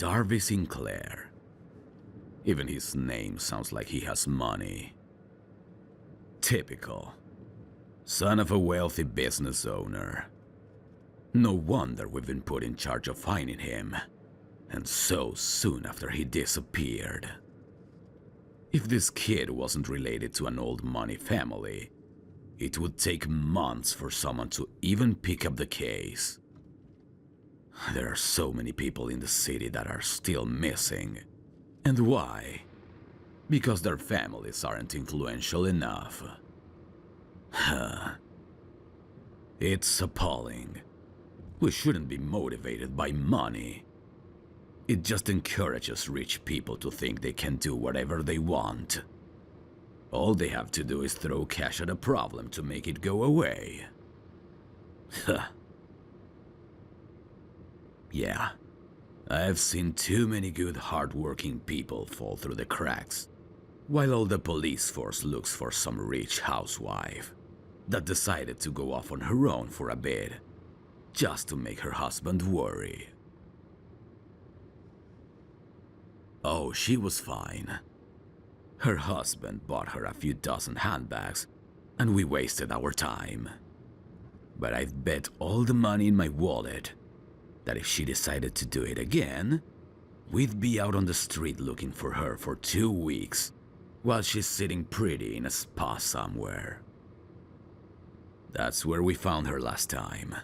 Darby Sinclair. Even his name sounds like he has money. Typical. Son of a wealthy business owner. No wonder we've been put in charge of finding him, and so soon after he disappeared. If this kid wasn't related to an old money family, it would take months for someone to even pick up the case. There are so many people in the city that are still missing. And why? Because their families aren't influential enough. It's appalling. We shouldn't be motivated by money. It just encourages rich people to think they can do whatever they want. All they have to do is throw cash at a problem to make it go away. Yeah, I've seen too many good hard-working people fall through the cracks, while all the police force looks for some rich housewife that decided to go off on her own for a bit, just to make her husband worry. Oh, she was fine. Her husband bought her a few dozen handbags, and we wasted our time. But I've bet all the money in my wallet that if she decided to do it again, we'd be out on the street looking for her for 2 weeks, while she's sitting pretty in a spa somewhere. That's where we found her last time.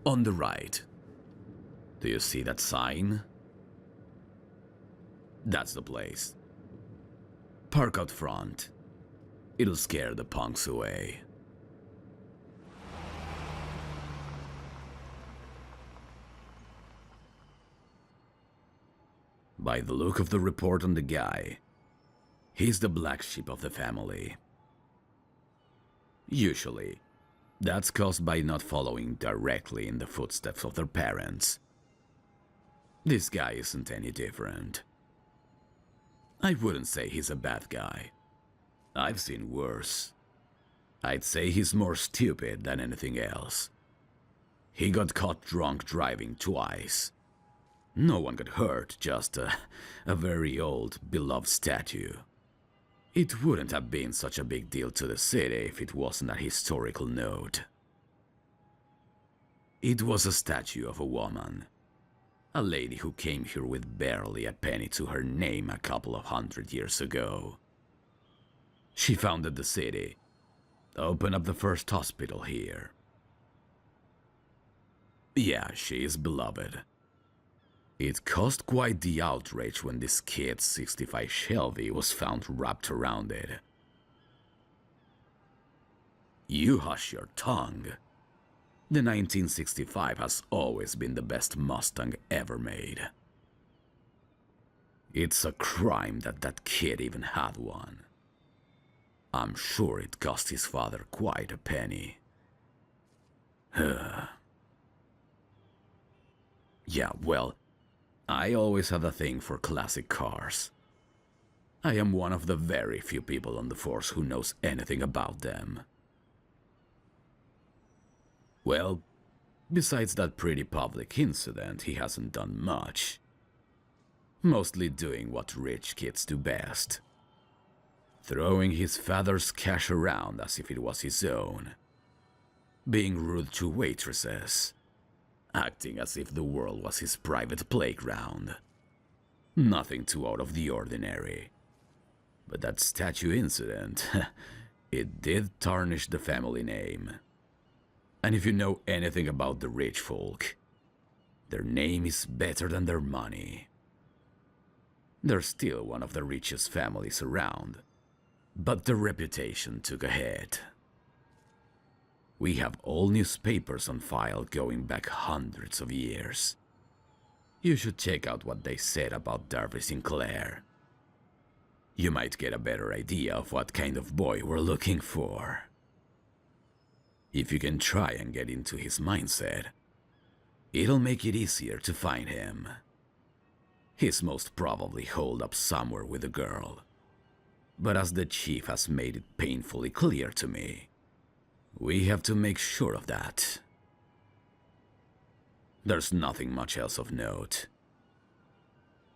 On the right. Do you see that sign? That's the place. Park out front. It'll scare the punks away. By the look of the report on the guy, he's the black sheep of the family. Usually, that's caused by not following directly in the footsteps of their parents. This guy isn't any different. I wouldn't say he's a bad guy. I've seen worse. I'd say he's more stupid than anything else. He got caught drunk driving twice. No one got hurt, just a very old, beloved statue. It wouldn't have been such a big deal to the city if it wasn't a historical note. It was a statue of a woman. A lady who came here with barely a penny to her name a couple of 100 years ago. She founded the city, opened up the first hospital here. Yeah, she is beloved. It caused quite the outrage when this kid's '65 Shelby was found wrapped around it. You hush your tongue. The 1965 has always been the best Mustang ever made. It's a crime that that kid even had one. I'm sure it cost his father quite a penny. Yeah, well, I always had a thing for classic cars. I am one of the very few people on the force who knows anything about them. Well, besides that pretty public incident, he hasn't done much. Mostly doing what rich kids do best. Throwing his father's cash around as if it was his own. Being rude to waitresses. Acting as if the world was his private playground. Nothing too out of the ordinary. But that statue incident, it did tarnish the family name. And if you know anything about the rich folk, their name is better than their money. They're still one of the richest families around, but their reputation took a hit. We have all newspapers on file going back hundreds of years. You should check out what they said about Darby Sinclair. You might get a better idea of what kind of boy we're looking for. If you can try and get into his mindset, it'll make it easier to find him. He's most probably holed up somewhere with a girl. But as the chief has made it painfully clear to me, we have to make sure of that. There's nothing much else of note.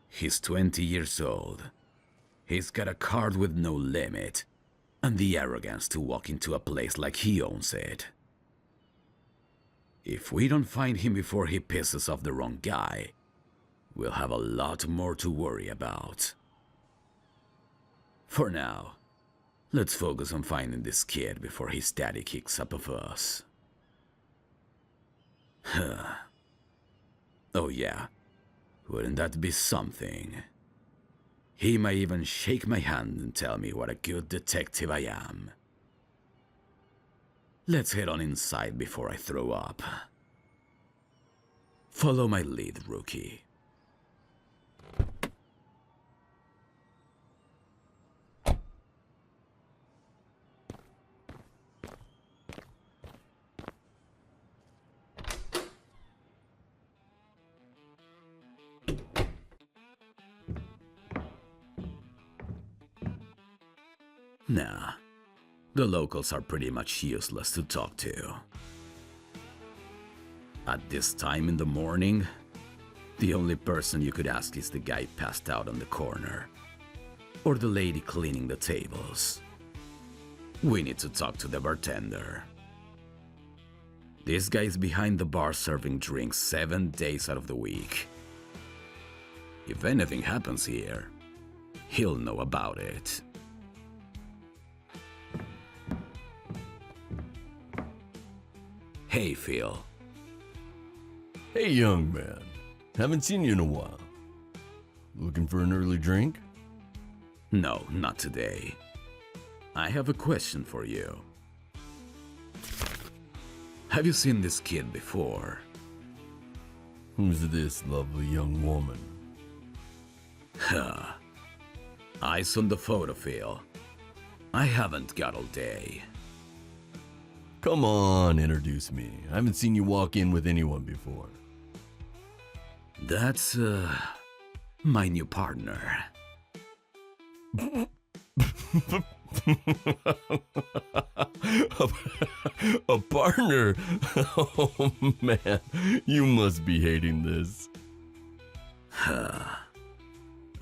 He's 20 years old. He's got a card with no limit, and the arrogance to walk into a place like he owns it. If we don't find him before he pisses off the wrong guy, we'll have a lot more to worry about. For now, let's focus on finding this kid before his daddy kicks up a fuss. Oh yeah, wouldn't that be something? He might even shake my hand and tell me what a good detective I am. Let's head on inside before I throw up. Follow my lead, rookie. Nah, the locals are pretty much useless to talk to. At this time in the morning, the only person you could ask is the guy passed out on the corner, or the lady cleaning the tables. We need to talk to the bartender. This guy's behind the bar serving drinks 7 days out of the week. If anything happens here, he'll know about it. Hey, Phil. Hey, young man. Haven't seen you in a while. Looking for an early drink? No, not today. I have a question for you. Have you seen this kid before? Who's this lovely young woman? Huh. Eyes on the photo, Phil. I haven't got all day. Come on, introduce me. I haven't seen you walk in with anyone before. That's, my new partner. A partner? Oh man, you must be hating this.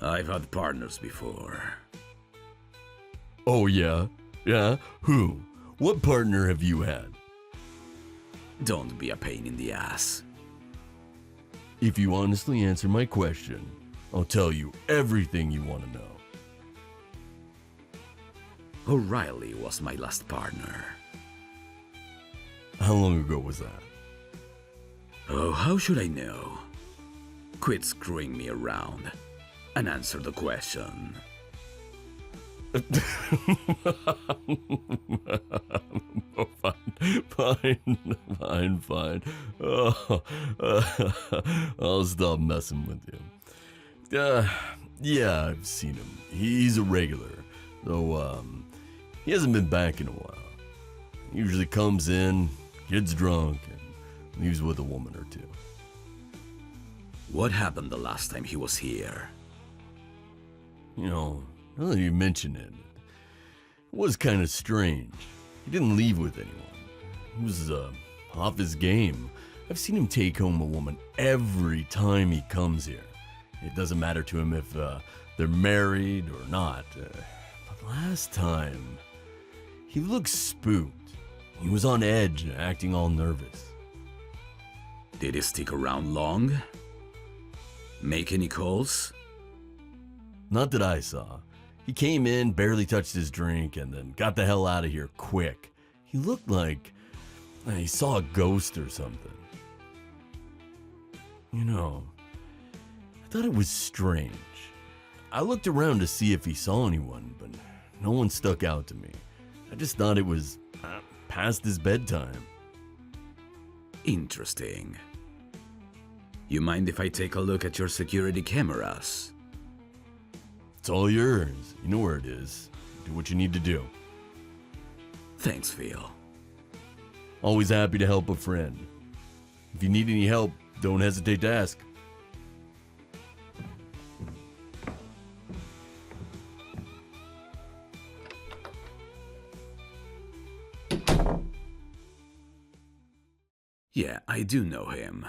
I've had partners before. Oh yeah? Yeah? Who? What partner have you had? Don't be a pain in the ass. If you honestly answer my question, I'll tell you everything you want to know. O'Reilly was my last partner. How long ago was that? Oh, how should I know? Quit screwing me around and answer the question. Fine. Oh, I'll stop messing with you. Yeah, I've seen him. He's a regular, though he hasn't been back in a while. He usually comes in, gets drunk, and leaves with a woman or two. What happened the last time he was here? You know, now that you mention it, it was kind of strange. He didn't leave with anyone. He was off his game. I've seen him take home a woman every time he comes here. It doesn't matter to him if they're married or not. But last time, he looked spooked. He was on edge, acting all nervous. Did he stick around long? Make any calls? Not that I saw. He came in, barely touched his drink, and then got the hell out of here quick. He looked like he saw a ghost or something. You know, I thought it was strange. I looked around to see if he saw anyone, but no one stuck out to me. I just thought it was past his bedtime. Interesting. You mind if I take a look at your security cameras? It's all yours. You know where it is. Do what you need to do. Thanks, Phil. Always happy to help a friend. If you need any help, don't hesitate to ask. Yeah, I do know him.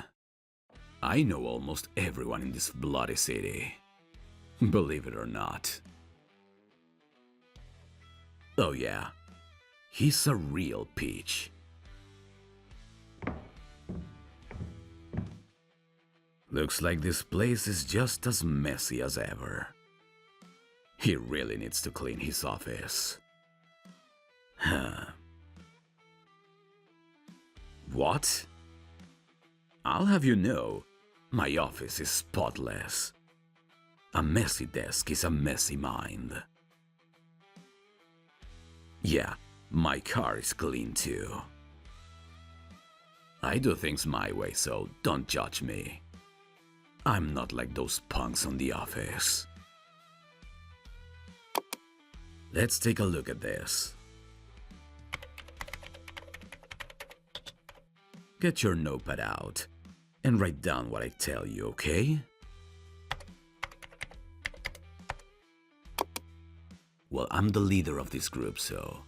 I know almost everyone in this bloody city. Believe it or not. Oh yeah, he's a real peach. Looks like this place is just as messy as ever. He really needs to clean his office. Huh. What? I'll have you know, my office is spotless. A messy desk is a messy mind. Yeah, my car is clean too. I do things my way, so don't judge me. I'm not like those punks on the office. Let's take a look at this. Get your notepad out and write down what I tell you, okay? Well, I'm the leader of this group, so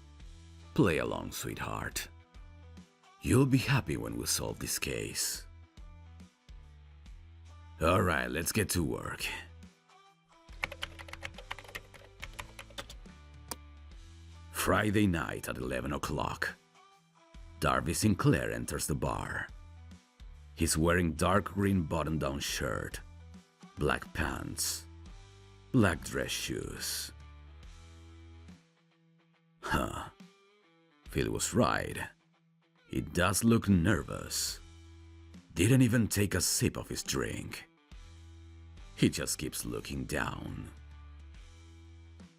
play along, sweetheart. You'll be happy when we solve this case. Alright, let's get to work. Friday night at 11 o'clock. Darby Sinclair enters the bar. He's wearing dark green button-down shirt, black pants, black dress shoes. Huh. Phil was right. He does look nervous. Didn't even take a sip of his drink. He just keeps looking down.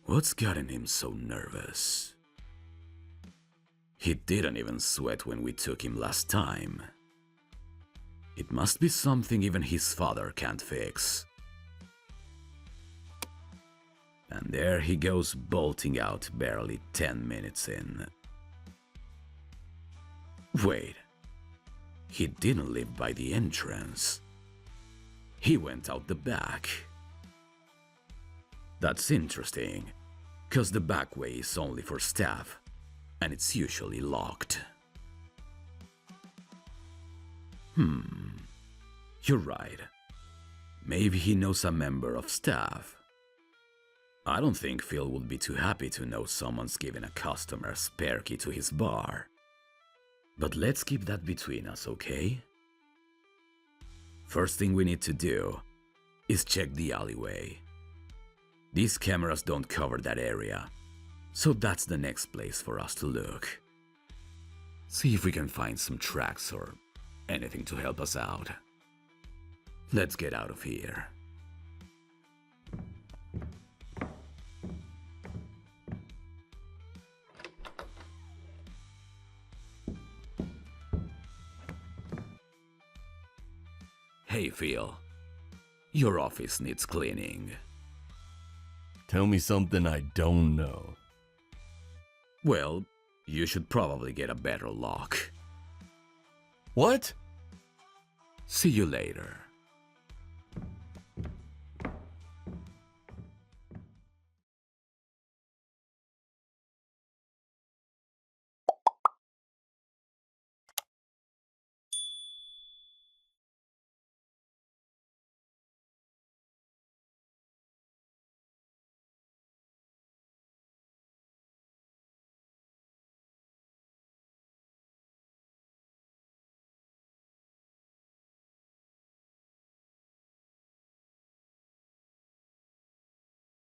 What's gotten him so nervous? He didn't even sweat when we took him last time. It must be something even his father can't fix. And there he goes bolting out barely 10 minutes in. Wait, he didn't live by the entrance. He went out the back. That's interesting, 'cause the back way is only for staff, and it's usually locked. You're right. Maybe he knows a member of staff. I don't think Phil would be too happy to know someone's giving a customer a spare key to his bar. But let's keep that between us, okay? First thing we need to do is check the alleyway. These cameras don't cover that area, so that's the next place for us to look. See if we can find some tracks or anything to help us out. Let's get out of here. Hey Phil, your office needs cleaning. Tell me something I don't know. Well, you should probably get a better lock. What? See you later.